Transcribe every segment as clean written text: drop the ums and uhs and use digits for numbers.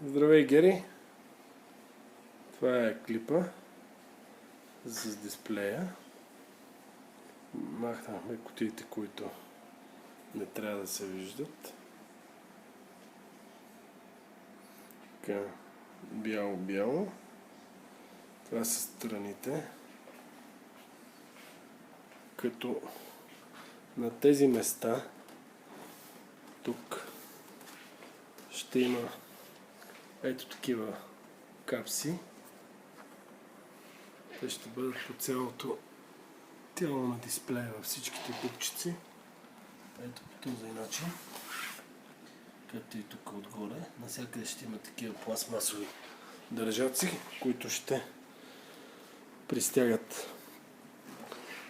Здравей, Гери! Това е клипа с дисплея. Махнахме кутиите, които не трябва да се виждат. Така, бяло-бяло. Това са страните. Като на тези места тук ще има ето такива капси. Те ще бъдат по цялото тяло на дисплея във всичките букчици. Ето по този начин. Както и тук отгоре. Насякъде ще има такива пластмасови държаци, които ще пристягат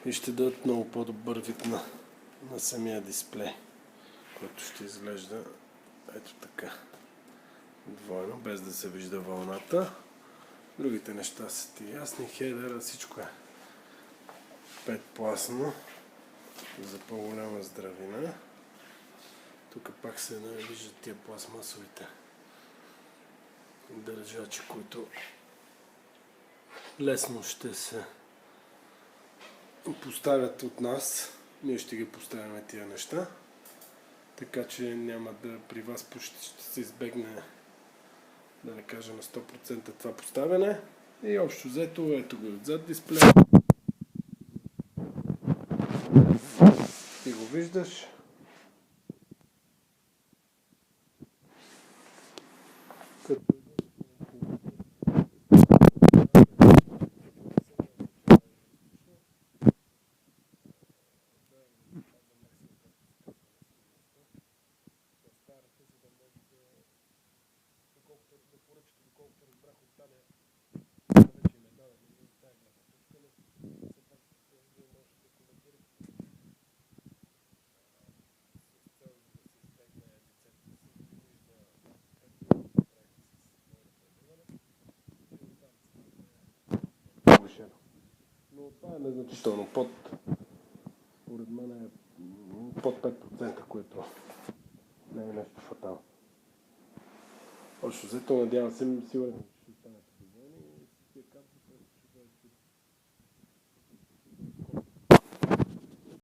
и ще дадат много по-добър вид на самия дисплей, който ще изглежда ето така. Двойно, без да се вижда вълната. Другите неща са ти ясни. Хедера, всичко е 5-пластно за по-голяма здравина. Тук пак се виждат тия пластмасовите държачи, които лесно ще се поставят от нас. Ние ще ги поставяме тия неща. Така че няма да при вас почти ще се избегне, да не кажа на 100% това поставяне. И общо взето, ето го отзад дисплея. Ти го виждаш. Доколкото разбрах от Таня, вече им е дадено за тази гледна точка, но все пак вие можете да коментирате с цел да се избегне лицето да се вижда както направихме с моето предаване и оттам цената е повишена. Но това е незначително според мен е под 5%, което не е нещо фатално. Общо взето, надявам се, сигурен,